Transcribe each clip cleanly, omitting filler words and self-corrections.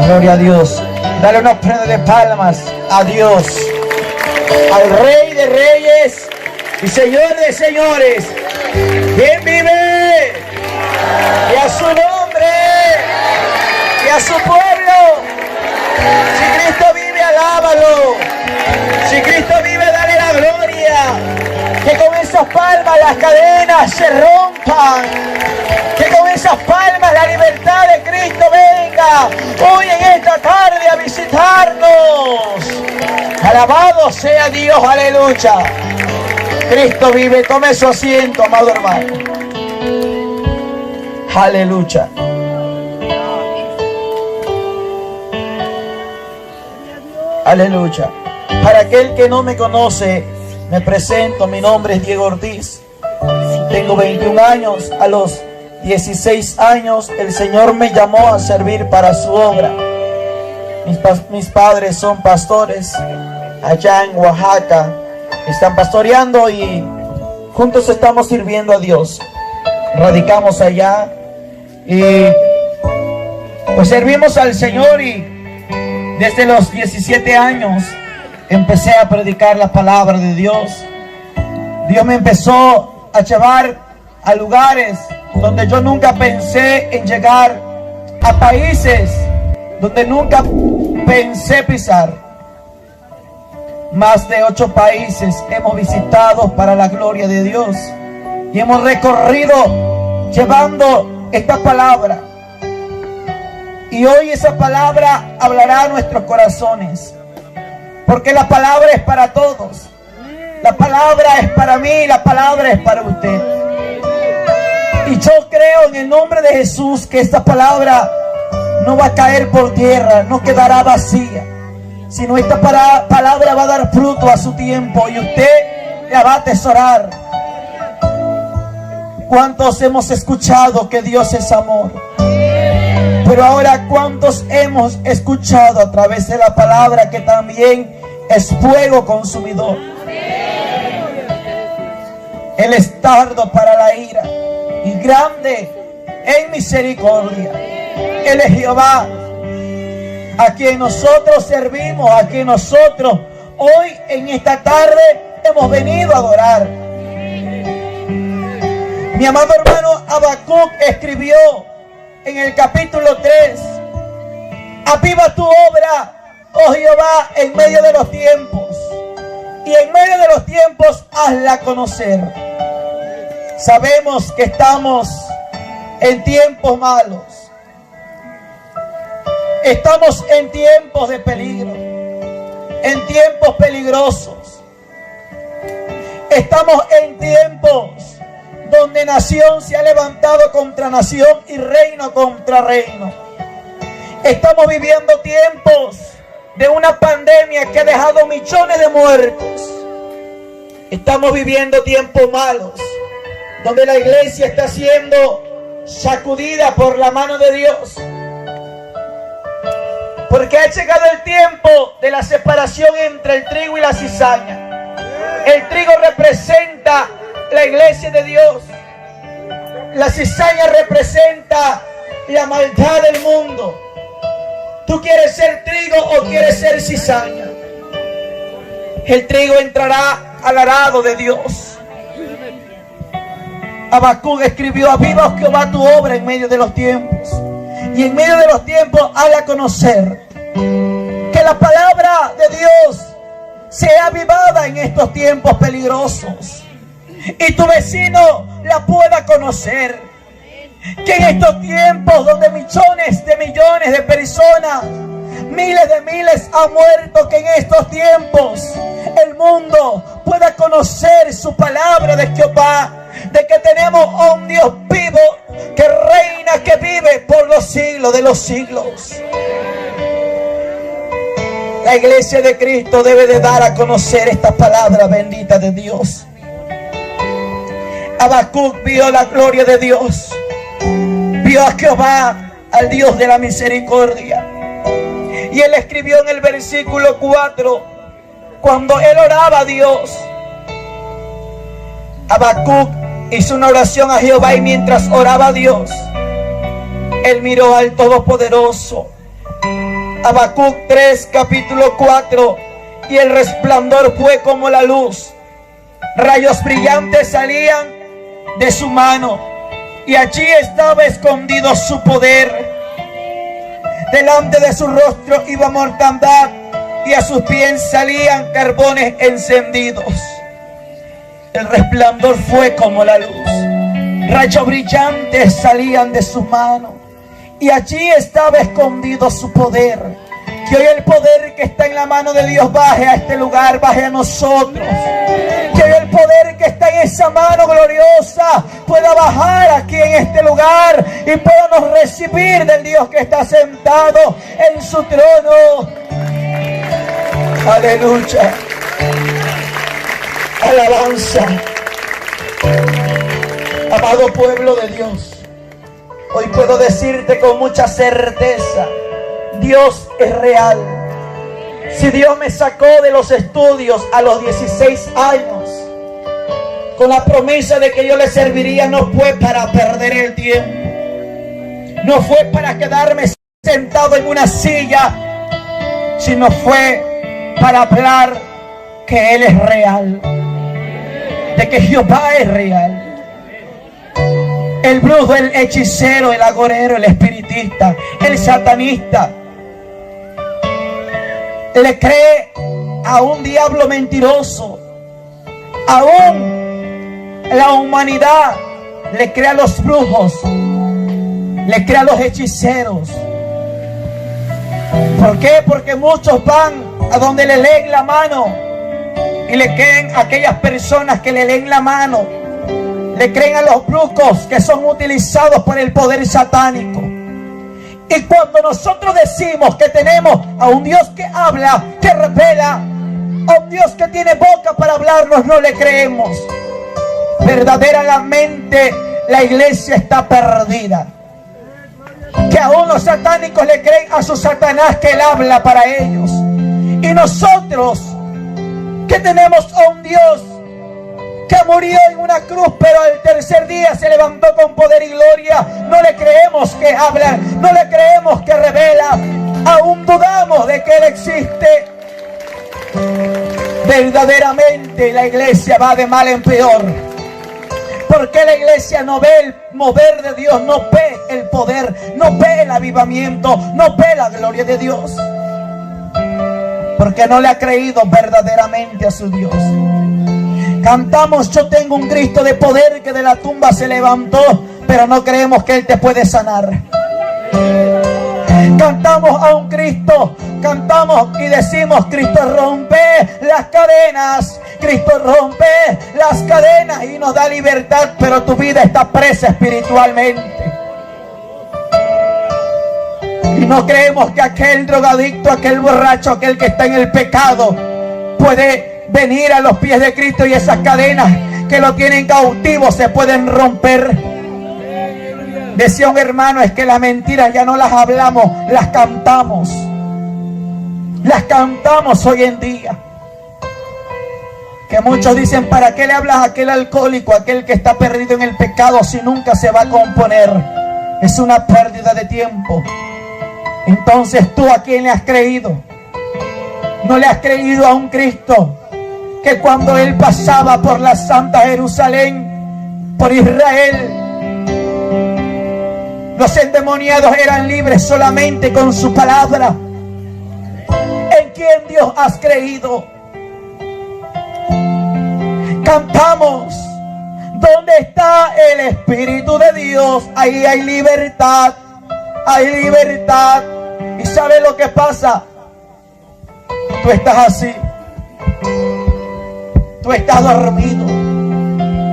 Gloria a Dios. Dale una ofrenda de palmas a Dios, al Rey de Reyes y Señor de Señores. ¿Quién vive? Y a su nombre y a su pueblo. Si Cristo vive, alábalo. Si Cristo vive, dale la gloria. Que con esas palmas las cadenas se rompan. Que con esas palmas la libertad de Cristo venga hoy en esta tarde a visitarnos. Alabado sea Dios, aleluya. Cristo vive, tome su asiento, amado hermano. Aleluya. Aleluya. Para aquel que no me conoce, me presento, mi nombre es Diego Ortiz. Tengo 21 años, a los 16 años el Señor me llamó a servir para su obra. Mis padres son pastores allá en Oaxaca, están pastoreando y juntos estamos sirviendo a Dios. Radicamos allá y pues servimos al Señor, y desde los 17 años empecé a predicar la palabra de Dios. Dios me empezó a llevar a lugares donde yo nunca pensé en llegar, a países donde nunca pensé pisar. Más de 8 países hemos visitado para la gloria de Dios y hemos recorrido llevando esta palabra. Y hoy esa palabra hablará a nuestros corazones, porque la palabra es para todos. La palabra es para mí, la palabra es para usted. Y yo creo en el nombre de Jesús que esta palabra no va a caer por tierra, no quedará vacía, sino esta palabra va a dar fruto a su tiempo y usted la va a atesorar. ¿Cuántos hemos escuchado que Dios es amor? Pero ahora, ¿cuántos hemos escuchado a través de la palabra que también es fuego consumidor? Él es tardo para la ira y grande en misericordia. Él es Jehová, a quien nosotros servimos, a quien nosotros hoy en esta tarde hemos venido a adorar. Mi amado hermano Habacuc escribió en el capítulo 3: aviva tu obra, oh Jehová, en medio de los tiempos, y en medio de los tiempos hazla conocer. Sabemos que estamos en tiempos malos. Estamos en tiempos de peligro, en tiempos peligrosos. Estamos en tiempos donde nación se ha levantado contra nación y reino contra reino. Estamos viviendo tiempos de una pandemia que ha dejado millones de muertos. Estamos viviendo tiempos malos, donde la iglesia está siendo sacudida por la mano de Dios. Porque ha llegado el tiempo de la separación entre el trigo y la cizaña. El trigo representa la iglesia de Dios. La cizaña representa la maldad del mundo. ¿Tú quieres ser trigo o quieres ser cizaña? El trigo entrará al arado de Dios. Habacuc escribió: aviva, oh Jehová, tu obra en medio de los tiempos, y en medio de los tiempos hazla conocer. Que la palabra de Dios sea avivada en estos tiempos peligrosos y tu vecino la pueda conocer. Que en estos tiempos donde millones de personas, miles de miles han muerto, que en estos tiempos el mundo pueda conocer su palabra de Jehová, de que tenemos a un Dios vivo que reina, que vive por los siglos de los siglos. La iglesia de Cristo debe de dar a conocer esta palabra bendita de Dios. Habacuc vio la gloria de Dios, vio a Jehová, al Dios de la misericordia. Y él escribió en el versículo 4, cuando él oraba a Dios, Habacuc hizo una oración a Jehová, y mientras oraba a Dios, él miró al Todopoderoso Habacuc 3, capítulo 4. Y el resplandor fue como la luz. Rayos brillantes salían de su mano, y allí estaba escondido su poder. Delante de su rostro iba mortandad, y a sus pies salían carbones encendidos. El resplandor fue como la luz. Rayos brillantes salían de su mano, y allí estaba escondido su poder. Que hoy el poder que está en la mano de Dios baje a este lugar, baje a nosotros. Que hoy el poder que está en esa mano gloriosa pueda bajar aquí en este lugar y podamos recibir del Dios que está sentado en su trono. Aleluya. Alabanza. Amado pueblo de Dios, hoy puedo decirte con mucha certeza: Dios es real. Si Dios me sacó de los estudios a los 16 años con la promesa de que yo le serviría, no fue para perder el tiempo, no fue para quedarme sentado en una silla, sino fue para hablar que Él es real, de que Jehová es real. El brujo, el hechicero, el agorero, el espiritista, el satanista le cree a un diablo mentiroso. Aún la humanidad le cree a los brujos, le cree a los hechiceros. ¿Por qué? Porque muchos van a donde le leen la mano y le creen a aquellas personas que le leen la mano. Le creen a los brujos que son utilizados por el poder satánico. Y cuando nosotros decimos que tenemos a un Dios que habla, que revela, a un Dios que tiene boca para hablarnos, no le creemos. Verdaderamente la iglesia está perdida. Que aún los satánicos le creen a su Satanás que él habla para ellos. Y nosotros que tenemos a un Dios que murió en una cruz, pero al tercer día se levantó con poder y gloria, no le creemos que habla, no le creemos que revela, aún dudamos de que Él existe. Verdaderamente la iglesia va de mal en peor, porque la iglesia no ve el mover de Dios, no ve el poder, no ve el avivamiento, no ve la gloria de Dios, porque no le ha creído verdaderamente a su Dios. Cantamos: yo tengo un Cristo de poder que de la tumba se levantó, pero no creemos que Él te puede sanar. Cantamos a un Cristo, cantamos y decimos: Cristo rompe las cadenas, Cristo rompe las cadenas y nos da libertad, pero tu vida está presa espiritualmente. Y no creemos que aquel drogadicto, aquel borracho, aquel que está en el pecado puede venir a los pies de Cristo y esas cadenas que lo tienen cautivo se pueden romper. Decía un hermano: es que las mentiras ya no las hablamos, las cantamos. Las cantamos hoy en día. Que muchos dicen: ¿para qué le hablas a aquel alcohólico, aquel que está perdido en el pecado, si nunca se va a componer? Es una pérdida de tiempo. Entonces, ¿tú a quién le has creído? No le has creído a un Cristo que cuando Él pasaba por la Santa Jerusalén, por Israel, los endemoniados eran libres solamente con su palabra. ¿En quién Dios has creído? Cantamos: ¿dónde está el Espíritu de Dios? Ahí hay libertad, hay libertad. ¿Y sabes lo que pasa? Tú estás así. Tú estás dormido.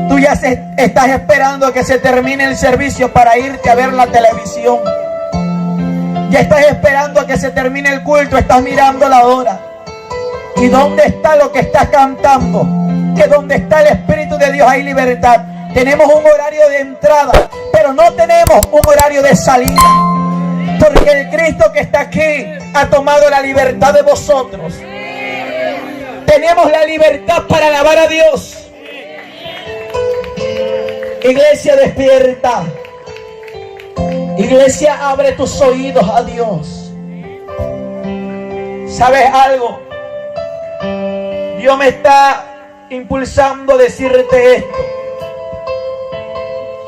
Tú ya estás esperando a que se termine el servicio para irte a ver la televisión. Ya estás esperando a que se termine el culto. Estás mirando la hora. ¿Y dónde está lo que estás cantando? Que donde está el Espíritu de Dios hay libertad. Tenemos un horario de entrada, pero no tenemos un horario de salida. Porque el Cristo que está aquí ha tomado la libertad de vosotros. Tenemos la libertad para alabar a Dios. Iglesia, despierta. Iglesia, abre tus oídos a Dios. ¿Sabes algo? Dios me está impulsando a decirte esto.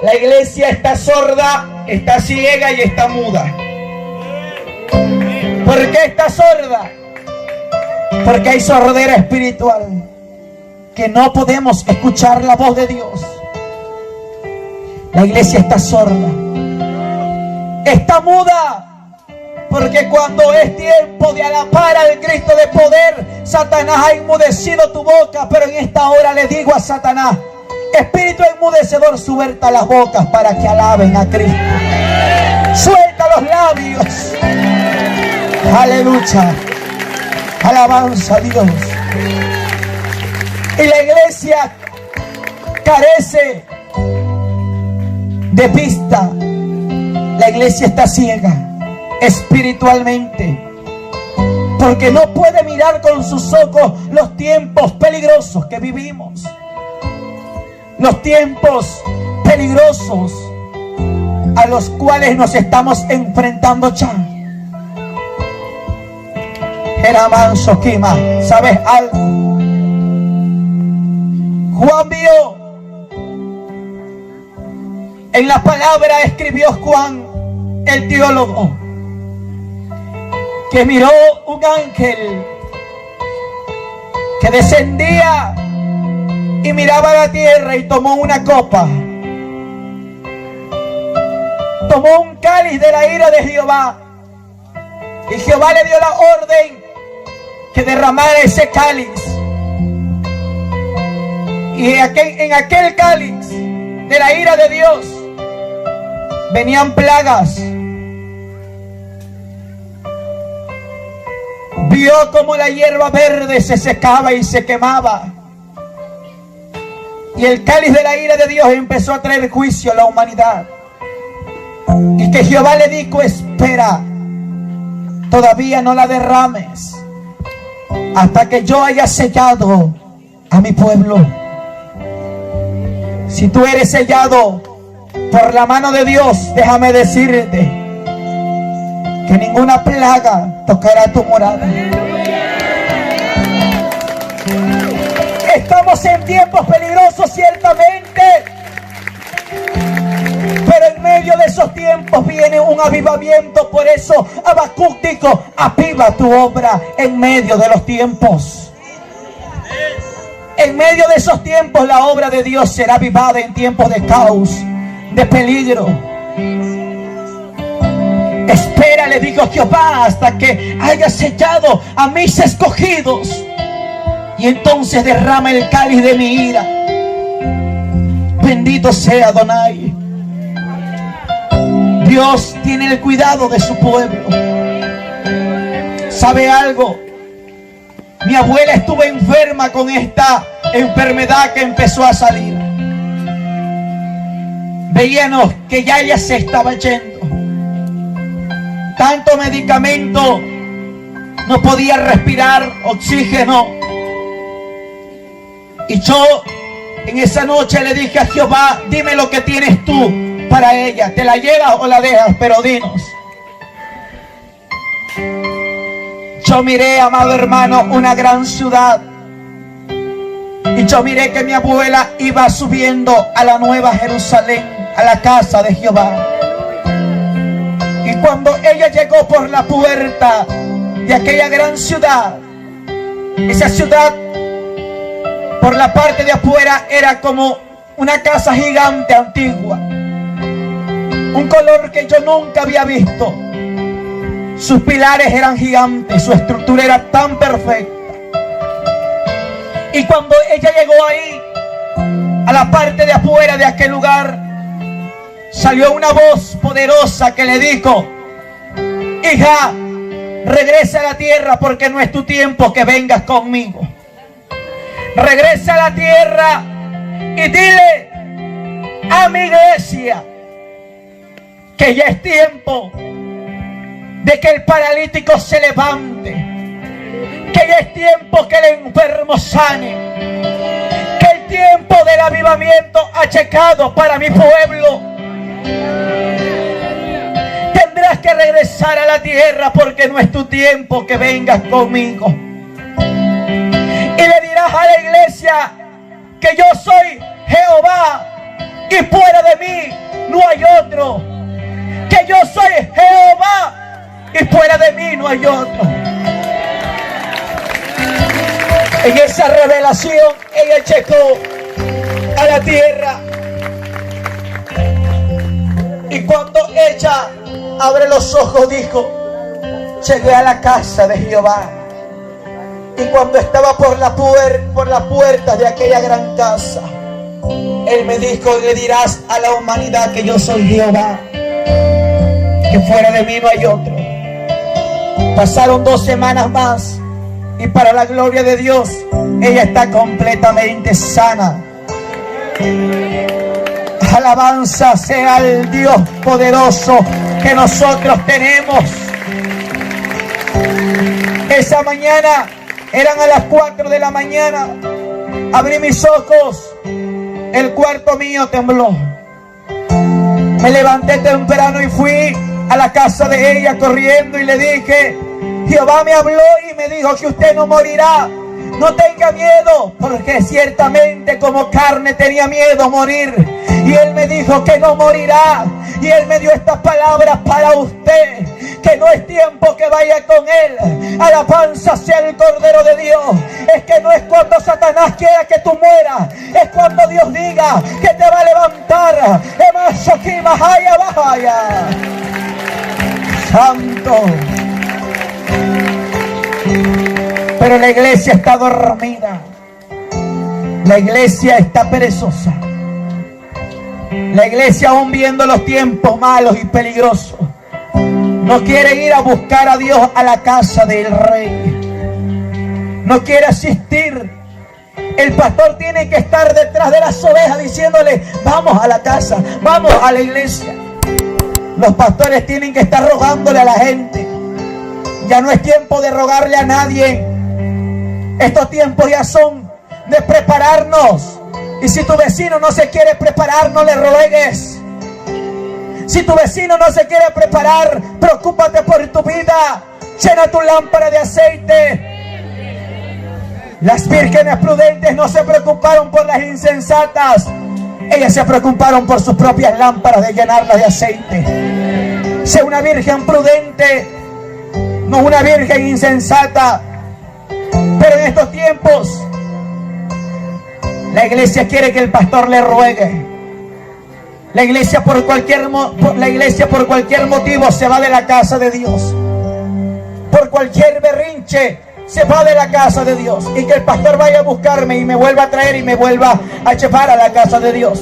La iglesia está sorda, está ciega y está muda. ¿Por qué está sorda? Porque hay sordera espiritual, que no podemos escuchar la voz de Dios. La iglesia está sorda, está muda, porque cuando es tiempo de alabar al Cristo de poder, Satanás ha enmudecido tu boca. Pero en esta hora le digo a Satanás: espíritu enmudecedor, suelta las bocas para que alaben a Cristo. Suelta los labios. Aleluya. Alabanza a Dios. Y la iglesia carece de vista. La iglesia está ciega espiritualmente, porque no puede mirar con sus ojos los tiempos peligrosos que vivimos. Los tiempos peligrosos a los cuales nos estamos enfrentando ya. Heraman Sokima, ¿sabes algo? Juan vio, en la palabra escribió Juan, el teólogo, que miró un ángel que descendía y miraba la tierra y tomó una copa. Tomó un cáliz de la ira de Jehová. Y Jehová le dio la orden que derramara ese cáliz. Y en aquel cáliz de la ira de Dios venían plagas. Vio como la hierba verde se secaba y se quemaba. Y el cáliz de la ira de Dios empezó a traer juicio a la humanidad. Y que Jehová le dijo: espera, todavía no la derrames hasta que yo haya sellado a mi pueblo. Si tú eres sellado por la mano de Dios, déjame decirte que ninguna plaga tocará tu morada. Estamos en tiempos peligrosos, ciertamente, pero en medio de esos tiempos viene un avivamiento. Por eso Habacuc dijo: aviva tu obra en medio de los tiempos. En medio de esos tiempos la obra de Dios será avivada, en tiempos de caos, de peligro. Espera, le dijo Jehová, hasta que haya sellado a mis escogidos, y entonces derrama el cáliz de mi ira. Bendito sea Adonai. Dios tiene el cuidado de su pueblo. ¿Sabe algo? Mi abuela estuvo enferma con esta enfermedad que empezó a salir. Veíamos que ya ella se estaba yendo. Tanto medicamento, no podía respirar oxígeno. Y yo en esa noche le dije a Jehová: dime lo que tienes tú para ella. ¿Te la llevas o la dejas? Pero dinos. Yo miré, amado hermano, una gran ciudad. Y yo miré que mi abuela iba subiendo a la nueva Jerusalén, a la casa de Jehová. Y cuando ella llegó por la puerta de aquella gran ciudad, esa ciudad por la parte de afuera era como una casa gigante antigua, un color que yo nunca había visto. Sus pilares eran gigantes, su estructura era tan perfecta. Y cuando ella llegó ahí, a la parte de afuera de aquel lugar, salió una voz poderosa que le dijo: hija, regresa a la tierra, porque no es tu tiempo que vengas conmigo. Regresa a la tierra y dile a mi iglesia que ya es tiempo de que el paralítico se levante, que ya es tiempo que el enfermo sane, que el tiempo del avivamiento ha llegado para mi pueblo. Tendrás que que regresar a la tierra porque no es tu tiempo que vengas conmigo. Y le dirás a la iglesia que yo soy Jehová y fuera de mí no hay otro. Que yo soy Jehová y fuera de mí no hay otro. En esa revelación ella llegó a la tierra. Y cuando ella abre los ojos dijo: llegué a la casa de Jehová. Y cuando estaba por la puerta de aquella gran casa, Él me dijo: le dirás a la humanidad que yo soy Jehová, que fuera de mí no hay otro. Pasaron 2 semanas más y para la gloria de Dios ella está completamente sana. Alabanza sea el Dios poderoso que nosotros tenemos. Esa mañana, eran a las 4 de la mañana, abrí mis ojos, el cuarto mío tembló. Me levanté temprano y fui a la casa de ella corriendo y le dije: Jehová me habló y me dijo que usted no morirá. No tenga miedo, porque ciertamente como carne tenía miedo a morir. Y Él me dijo que no morirá. Y Él me dio estas palabras para usted: que no es tiempo que vaya con Él. Alabanza sea el Cordero de Dios. Es que no es cuando Satanás quiera que tú mueras, es cuando Dios diga que te va a levantar. Santo. Pero la iglesia está dormida. La iglesia está perezosa. La iglesia, aún viendo los tiempos malos y peligrosos, no quiere ir a buscar a Dios a la casa del rey. No quiere asistir. El pastor tiene que estar detrás de las ovejas diciéndole: vamos a la casa, vamos a la iglesia. Los pastores tienen que estar rogándole a la gente. Ya no es tiempo de rogarle a nadie. Estos tiempos ya son de prepararnos. Y si tu vecino no se quiere preparar, no le ruegues. Si tu vecino no se quiere preparar, preocúpate por tu vida. Llena tu lámpara de aceite. Las vírgenes prudentes no se preocuparon por las insensatas. Ellas se preocuparon por sus propias lámparas de llenarlas de aceite. Sé una virgen prudente, no una virgen insensata. Pero en estos tiempos la iglesia quiere que el pastor le ruegue. La iglesia por cualquier motivo se va de la casa de Dios. Por cualquier berrinche se va de la casa de Dios. Y que el pastor vaya a buscarme y me vuelva a traer y me vuelva a llevar a la casa de Dios.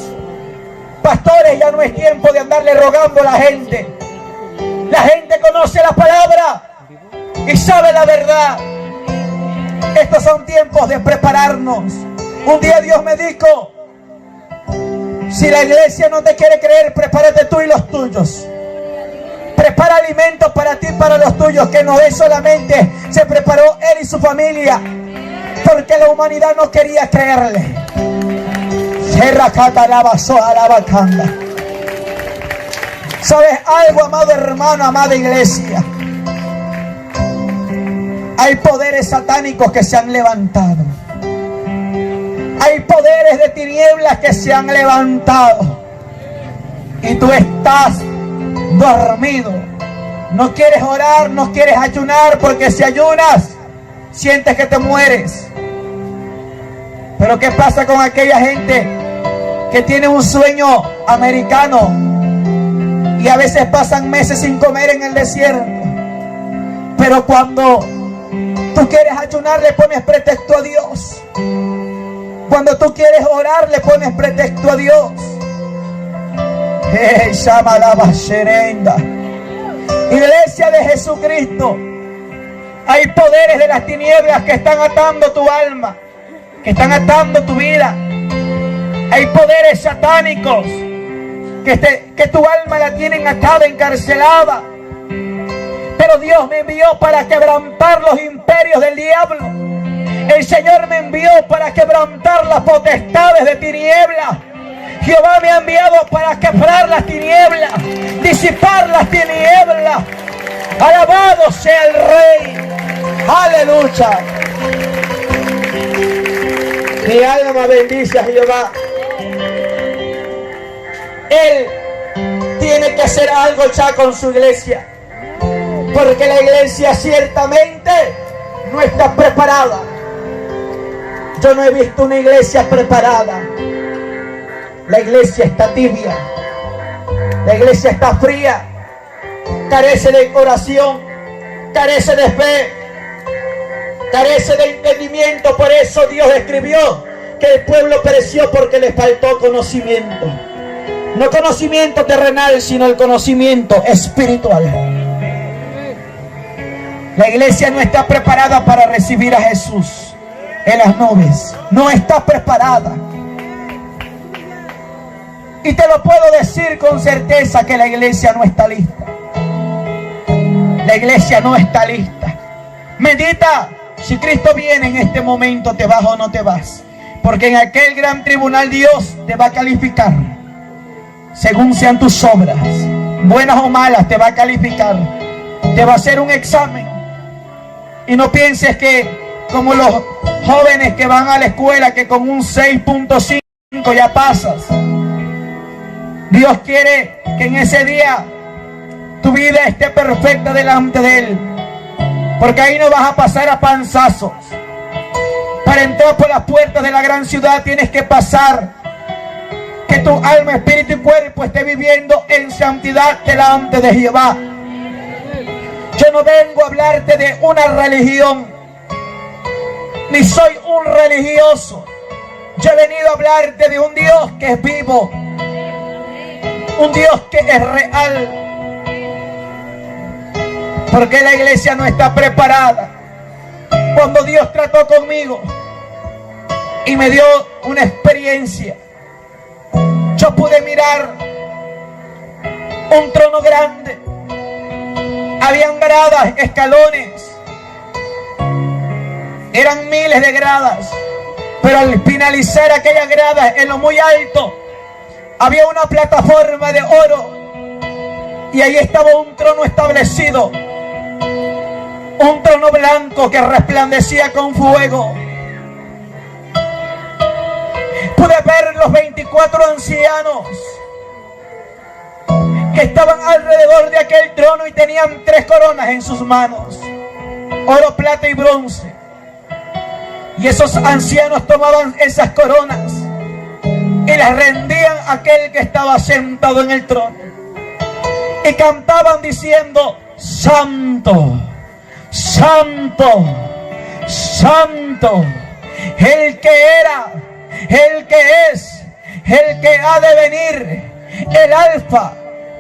Pastores, ya no es tiempo de andarle rogando a la gente. La gente conoce la palabra y sabe la verdad. Estos son tiempos de prepararnos. Un día Dios me dijo: si la iglesia no te quiere creer, prepárate tú y los tuyos. Prepara alimentos para ti y para los tuyos, que no es solamente se preparó él y su familia, porque la humanidad no quería creerle. ¿Sabes algo, amado hermano, amada iglesia? Hay poderes satánicos que se han levantado. Hay poderes de tinieblas que se han levantado. Y tú estás dormido. No quieres orar, no quieres ayunar, porque si ayunas, sientes que te mueres. Pero ¿qué pasa con aquella gente que tiene un sueño americano y a veces pasan meses sin comer en el desierto? Pero cuando tú quieres ayunar, le pones pretexto a Dios. Cuando tú quieres orar, le pones pretexto a Dios. Iglesia de Jesucristo, hay poderes de las tinieblas que están atando tu alma, que están atando tu vida. Hay poderes satánicos que tu alma la tienen atada, encarcelada. Pero Dios me envió para quebrantar los imperios del diablo. El Señor me envió para quebrantar las potestades de tinieblas. Jehová me ha enviado para quebrar las tinieblas, disipar las tinieblas. Alabado sea el Rey. Aleluya. Mi alma bendice a Jehová. Él tiene que hacer algo ya con su iglesia, porque la iglesia ciertamente no está preparada. Yo no he visto una iglesia preparada. La iglesia está tibia, la iglesia está fría, carece de oración, carece de fe, carece de entendimiento. Por eso Dios escribió que el pueblo pereció, porque le faltó conocimiento. No conocimiento terrenal, sino el conocimiento espiritual. La iglesia no está preparada para recibir a Jesús en las nubes. No está preparada. Y te lo puedo decir con certeza que la iglesia no está lista. La iglesia no está lista. Medita, si Cristo viene en este momento, ¿te vas o no te vas? Porque en aquel gran tribunal Dios te va a calificar según sean tus obras, buenas o malas. Te va a calificar, te va a hacer un examen. Y no pienses que como los jóvenes que van a la escuela, que con un 6.5 ya pasas. Dios quiere que en ese día tu vida esté perfecta delante de Él, porque ahí no vas a pasar a panzazos. Para entrar por las puertas de la gran ciudad tienes que pasar que tu alma, espíritu y cuerpo esté viviendo en santidad delante de Jehová. Yo no vengo a hablarte de una religión, ni soy un religioso. Yo he venido a hablarte de un Dios que es vivo, un Dios que es real. Porque la iglesia no está preparada. Cuando Dios trató conmigo y me dio una experiencia, yo pude mirar un trono grande. Habían gradas, escalones. Eran miles de gradas. Pero al finalizar aquellas gradas, en lo muy alto, había una plataforma de oro. Y ahí estaba un trono establecido. Un trono blanco que resplandecía con fuego. Pude ver los 24 ancianos que estaban alrededor de aquel trono y tenían 3 coronas en sus manos: oro, plata y bronce. Y esos ancianos tomaban esas coronas y las rendían a aquel que estaba sentado en el trono. Y cantaban diciendo: Santo, Santo, Santo, el que era, el que es, el que ha de venir, el alfa,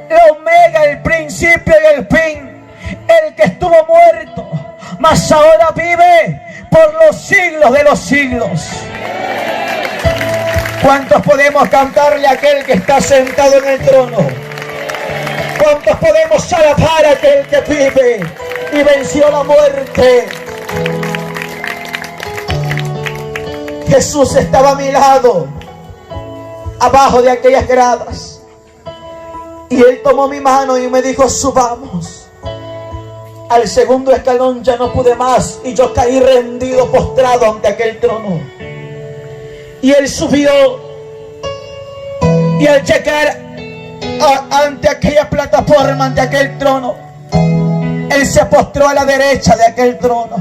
el omega, el principio y el fin, el que estuvo muerto, mas ahora vive por los siglos de los siglos. ¿Cuántos podemos cantarle a aquel que está sentado en el trono? ¿Cuántos podemos alabar a aquel que vive y venció la muerte? Jesús estaba a mi lado, abajo de aquellas gradas, y Él tomó mi mano y me dijo: subamos. Al segundo escalón ya no pude más y yo caí rendido, postrado ante aquel trono. Y Él subió, y al llegar ante aquella plataforma, ante aquel trono, Él se postró a la derecha de aquel trono.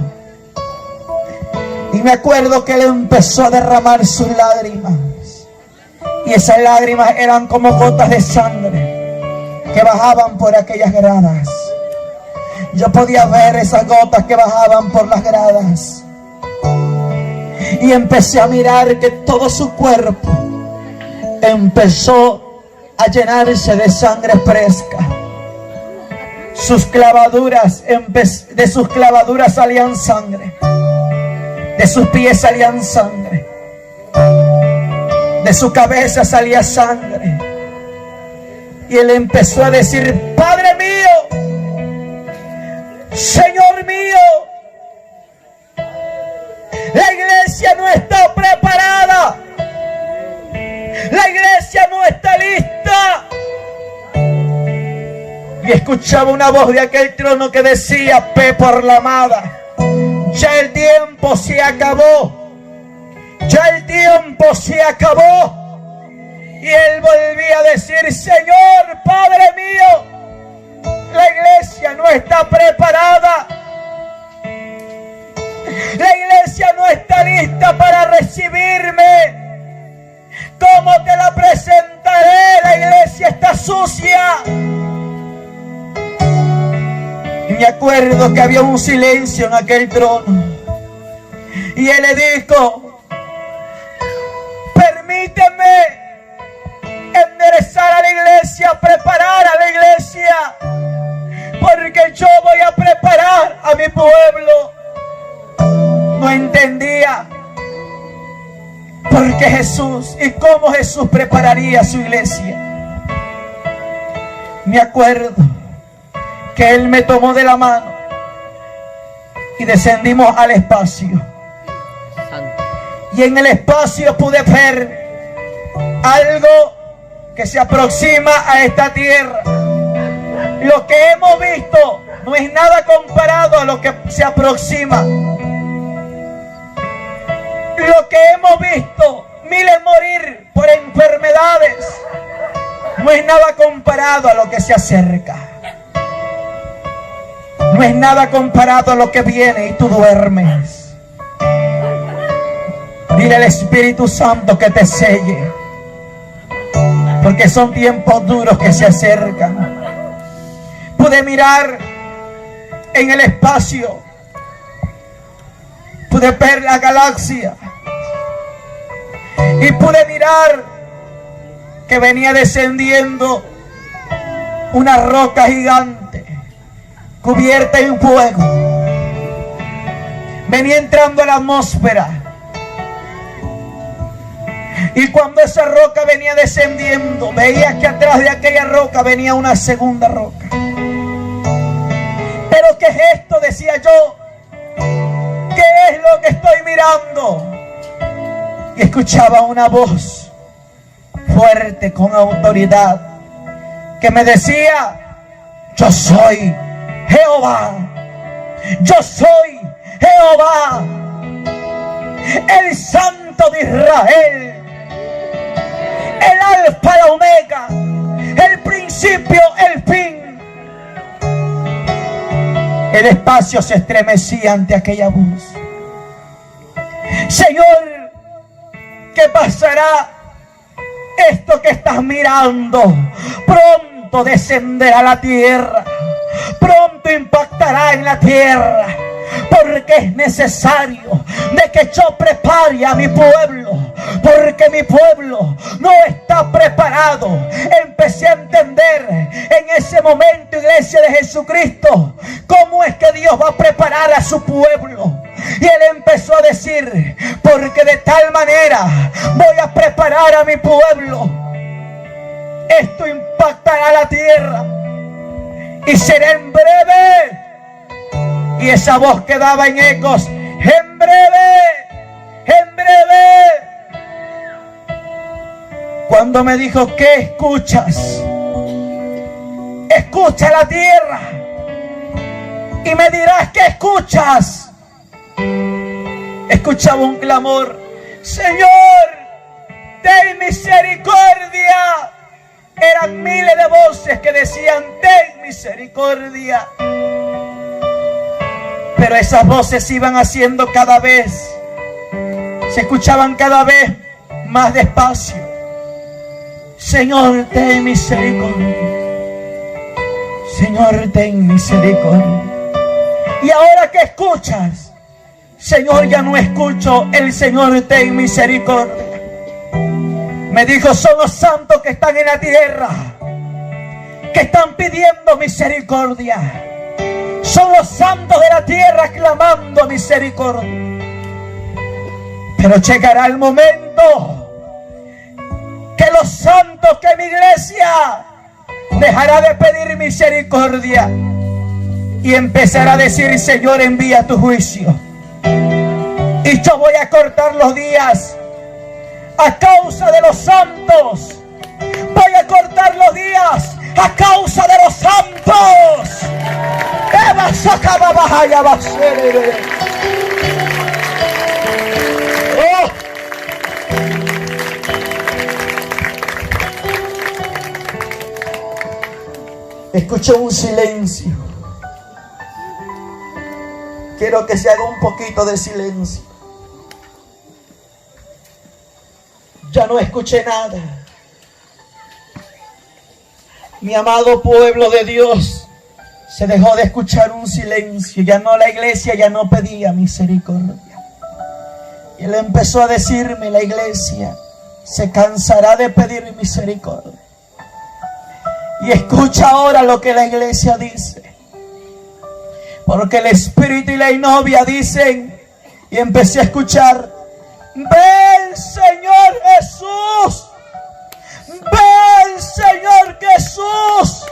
Y me acuerdo que Él empezó a derramar sus lágrimas. Y esas lágrimas eran como gotas de sangre que bajaban por aquellas gradas. Yo podía ver esas gotas que bajaban por las gradas. Y empecé a mirar que todo su cuerpo empezó a llenarse de sangre fresca. Sus clavaduras, de sus clavaduras salían sangre. De sus pies salían sangre. De su cabeza salía sangre. Y Él empezó a decir: Padre mío, Señor mío, la iglesia no está preparada. La iglesia no Y escuchaba una voz de aquel trono que decía: ve por la amada, ya el tiempo se acabó, ya el tiempo se acabó. Y él volvía a decir: Señor, Padre mío, la iglesia no está preparada, la iglesia no está lista para recibirme. ¿Cómo te la presentaré? La iglesia está sucia. Y me acuerdo que había un silencio en aquel trono. Y él le dijo: permíteme enderezar a la iglesia, preparar a la iglesia, porque yo voy a preparar a mi pueblo. No entendía por qué Jesús y cómo Jesús prepararía a su iglesia. Me acuerdo que Él me tomó de la mano y descendimos al espacio. Y en el espacio pude ver algo que se aproxima a esta tierra. Lo que hemos visto no es nada comparado a lo que se aproxima. Lo que hemos visto, miles morir por enfermedades, no es nada comparado a lo que se acerca. No es nada comparado a lo que viene y tú duermes. Dile al Espíritu Santo que te selle, porque son tiempos duros que se acercan. Pude mirar en el espacio, pude ver la galaxia y pude mirar que venía descendiendo una roca gigante cubierta en fuego. Venía entrando a la atmósfera. Y cuando esa roca venía descendiendo, veía que atrás de aquella roca venía una segunda roca. ¿Pero qué es esto?, decía yo. ¿Qué es lo que estoy mirando? Y escuchaba una voz fuerte, con autoridad, que me decía: yo soy Jehová, yo soy Jehová, el Santo de Israel, el Alfa, la Omega, el principio, el fin. El espacio se estremecía ante aquella voz. Señor, ¿qué pasará? Esto que estás mirando pronto descenderá a la tierra, pronto impactará en la tierra, porque es necesario de que yo prepare a mi pueblo, porque mi pueblo no está preparado. Empecé a entender en ese momento, iglesia de Jesucristo, cómo es que Dios va a preparar a su pueblo. Y él empezó a decir: porque de tal manera voy a preparar a mi pueblo, esto impactará la tierra y será en breve. Y esa voz quedaba en ecos: en breve, en breve. Cuando me dijo: ¿qué escuchas? Escucha la tierra y me dirás qué escuchas. Escuchaba un clamor: Señor, ten misericordia. Eran miles de voces que decían: ten misericordia. Pero esas voces iban haciendo cada vez, se escuchaban cada vez más despacio: Señor, ten misericordia. Señor, ten misericordia. Y ahora que escuchas, Señor, ya no escucho el Señor, ten misericordia. Me dijo: son los santos que están en la tierra, que están pidiendo misericordia. Son los santos de la tierra clamando misericordia. Pero llegará el momento que los santos, que mi iglesia dejará de pedir misericordia y empezará a decir: Señor, envía tu juicio. Y yo voy a cortar los días a causa de los santos. Voy a cortar los días a causa de los santos. Oh. Escucho un silencio. Quiero que se haga un poquito de silencio. Ya no escuché nada. Mi amado pueblo de Dios, se dejó de escuchar un silencio. Ya no, la iglesia ya no pedía misericordia. Y él empezó a decirme, la iglesia se cansará de pedir misericordia. Y escucha ahora lo que la iglesia dice. Porque el Espíritu y la novia dicen, y empecé a escuchar, ven Señor Jesús, ven Señor Jesús.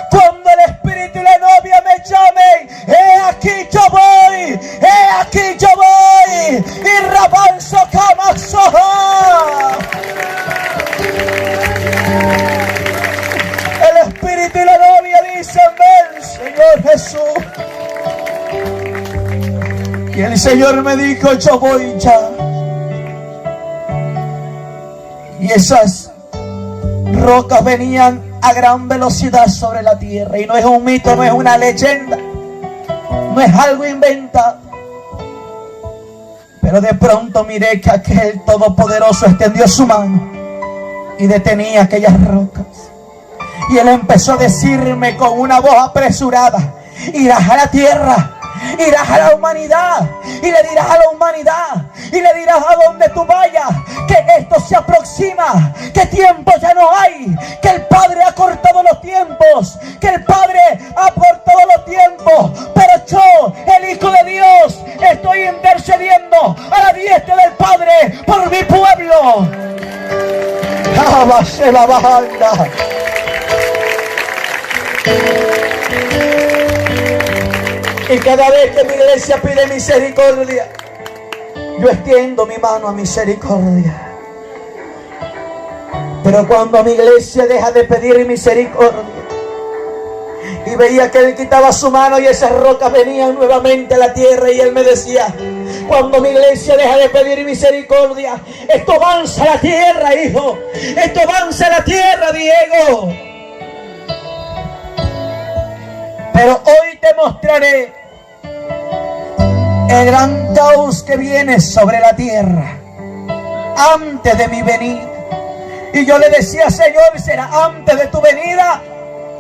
Cuando el Espíritu y la novia me llamen, he aquí yo voy, he aquí yo voy. Y rabanzo camasoja. El Espíritu y la novia dicen, ven Señor Jesús. Y el Señor me dijo, yo voy ya. Y esas rocas venían a gran velocidad sobre la tierra. Y no es un mito, no es una leyenda, no es algo inventado. Pero de pronto miré que aquel Todopoderoso extendió su mano y detenía aquellas rocas. Y él empezó a decirme con una voz apresurada, irás a la tierra, irás a la humanidad, y le dirás a la humanidad, y le dirás a donde tú vayas, que esto se aproxima, que tiempo ya no hay, que el Padre ha cortado los tiempos, que el Padre ha cortado los tiempos, pero yo, el Hijo de Dios, estoy intercediendo a la diestra del Padre por mi pueblo. ¡Jábase la banda! Y cada vez que mi iglesia pide misericordia, yo extiendo mi mano a misericordia. Pero cuando mi iglesia deja de pedir misericordia, y veía que él quitaba su mano y esas rocas venían nuevamente a la tierra, y él me decía, cuando mi iglesia deja de pedir misericordia, esto avanza a la tierra, hijo, esto avanza a la tierra, Diego. Pero hoy te mostraré el gran caos que viene sobre la tierra antes de mi venida. Y yo le decía, Señor, ¿será antes de tu venida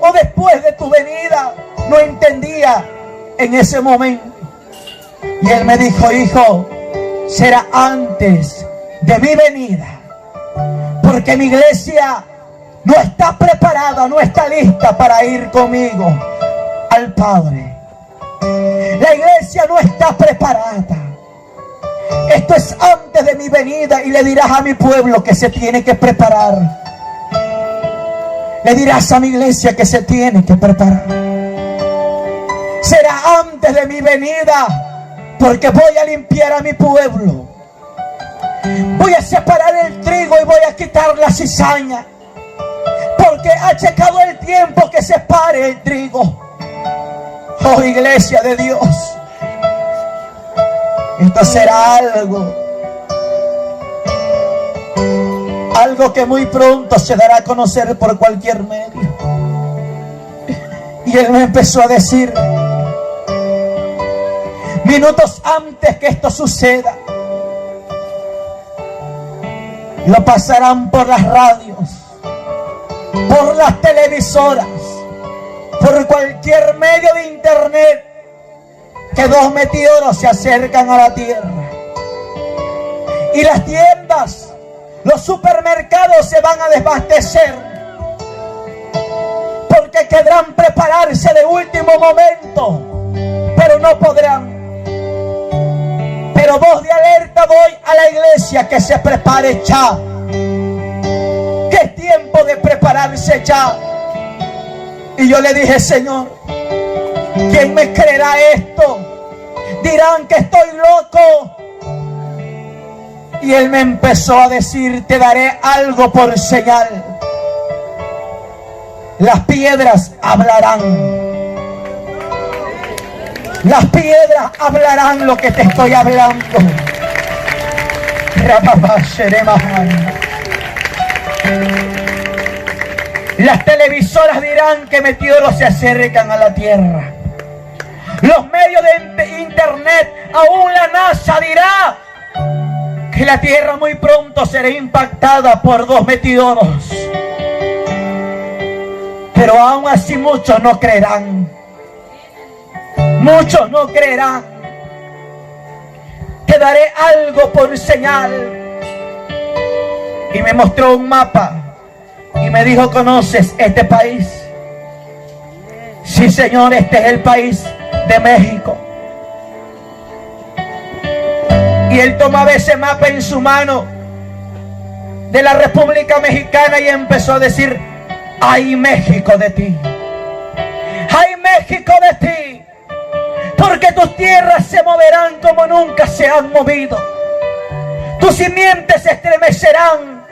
o después de tu venida? No entendía en ese momento. Y él me dijo, hijo, será antes de mi venida, porque mi iglesia no está preparada, no está lista para ir conmigo al Padre. La iglesia no está preparada. Esto es antes de mi venida. Y le dirás a mi pueblo que se tiene que preparar. Le dirás a mi iglesia que se tiene que preparar. Será antes de mi venida, porque voy a limpiar a mi pueblo. Voy a separar el trigo y voy a quitar la cizaña, porque ha llegado el tiempo que separe el trigo. Oh, iglesia de Dios, esto será algo que muy pronto se dará a conocer por cualquier medio. Y él me empezó a decir, minutos antes que esto suceda, lo pasarán por las radios, por las televisoras, por cualquier medio de internet, que 2 meteoros se acercan a la tierra. Y las tiendas, los supermercados se van a desabastecer, porque querrán prepararse de último momento, pero no podrán. Pero voz de alerta doy a la iglesia que se prepare ya, que es tiempo de prepararse ya. Y yo le dije, Señor, ¿quién me creerá esto? Dirán que estoy loco. Y él me empezó a decir, te daré algo por señal. Las piedras hablarán. Las piedras hablarán lo que te estoy hablando. Las televisoras dirán que meteoros se acercan a la Tierra. Los medios de internet, aún la NASA dirá que la Tierra muy pronto será impactada por 2 meteoros. Pero aún así muchos no creerán. Muchos no creerán. Te daré algo por señal. Y me mostró un mapa y me dijo: ¿conoces este país? Sí, Señor, este es el país de México. Y él tomaba ese mapa en su mano de la República Mexicana y empezó a decir: ¡ay, México de ti! ¡Ay, México de ti! Porque tus tierras se moverán como nunca se han movido. Tus simientes se estremecerán.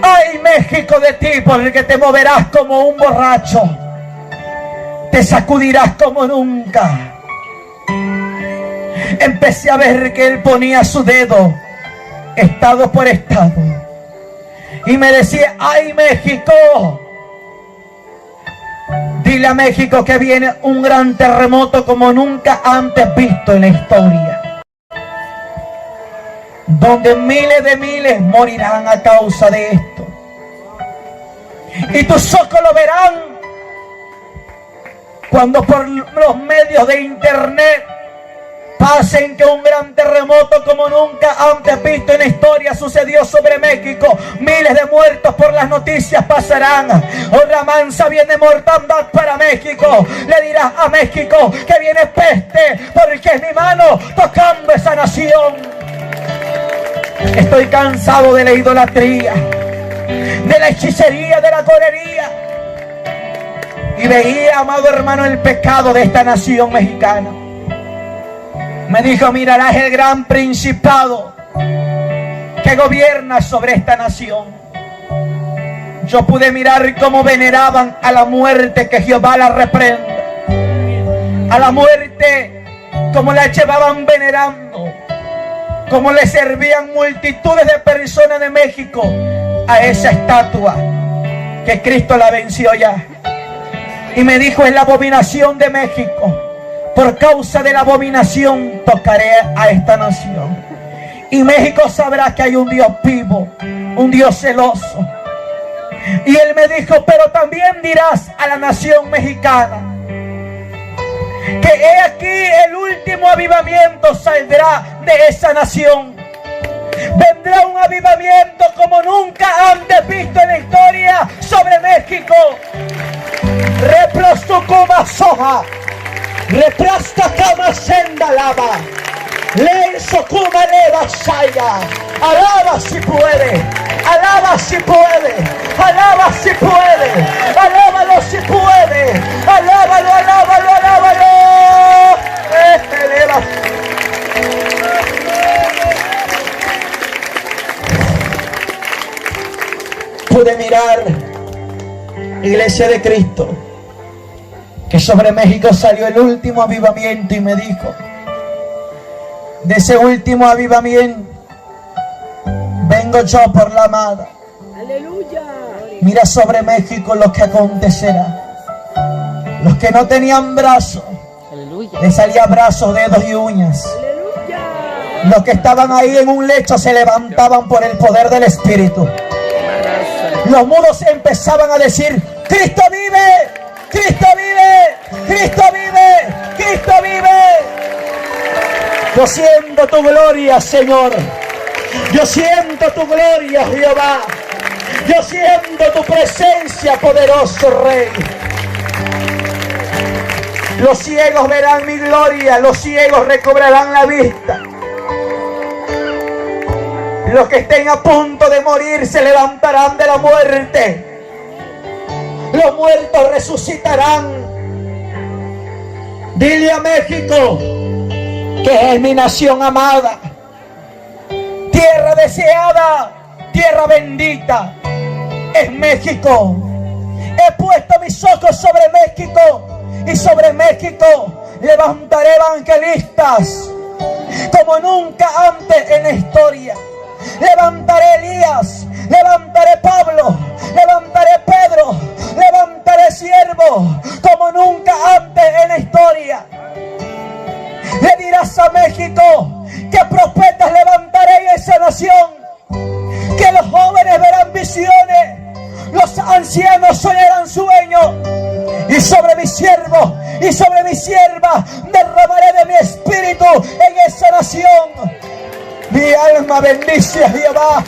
¡Ay, México de ti! Porque te moverás como un borracho. Te sacudirás como nunca. Empecé a ver que él ponía su dedo estado por estado y me decía: ¡ay, México! Dile a México que viene un gran terremoto como nunca antes visto en la historia, donde miles de miles morirán a causa de esto. Y tus ojos lo verán cuando por los medios de internet pasen que un gran terremoto como nunca antes visto en la historia sucedió sobre México. Miles de muertos por las noticias pasarán. Otra mansa viene mortandad para México. Le dirás a México que viene peste, porque es mi mano tocando esa nación. Estoy cansado de la idolatría, de la hechicería, de la corería. Y veía, amado hermano, el pecado de esta nación mexicana. Me dijo: mirarás el gran principado que gobierna sobre esta nación. Yo pude mirar cómo veneraban a la muerte, que Jehová la reprenda. A la muerte, como la llevaban venerando, como le servían multitudes de personas de México a esa estatua que Cristo la venció ya. Y me dijo: es la abominación de México. Por causa de la abominación tocaré a esta nación. Y México sabrá que hay un Dios vivo, un Dios celoso. Y él me dijo: pero también dirás a la nación mexicana que he aquí el último avivamiento saldrá de esa nación. Vendrá un avivamiento como nunca antes visto en la historia sobre México. Reprostucuma soja. Reprasta cama senda lava. Lenzo kuma leva saya. Alaba si puede. Alaba si puede. Alaba si puede. Alábalo si puede. Alábalo, alábalo, alábalo. Eleva. Pude mirar, Iglesia de Cristo, que sobre México salió el último avivamiento, y me dijo: de ese último avivamiento vengo yo por la amada. Aleluya. Mira sobre México lo que acontecerá. Los que no tenían brazos, aleluya, les salía brazos, dedos y uñas. Aleluya. Los que estaban ahí en un lecho se levantaban por el poder del Espíritu. Los mudos empezaban a decir: Cristo vive, Cristo vive, Cristo vive, Cristo vive. Yo siento tu gloria, Señor. Yo siento tu gloria, Jehová. Yo siento tu presencia, poderoso Rey. Los ciegos verán mi gloria, los ciegos recobrarán la vista. Los que estén a punto de morir se levantarán de la muerte. Los muertos resucitarán. Dile a México que es mi nación amada, tierra deseada, tierra bendita. Es México. He puesto mis ojos sobre México, y sobre México levantaré evangelistas como nunca antes en la historia. Levantaré Elías, levantaré Pablo, levantaré Pedro, levantaré siervos como nunca antes en la historia. Le dirás a México que profetas levantaré en esa nación, que los jóvenes verán visiones, los ancianos soñarán sueños, y sobre mis siervos y sobre mis siervas derramaré de mi espíritu en esa nación. Mi alma bendice a Jehová.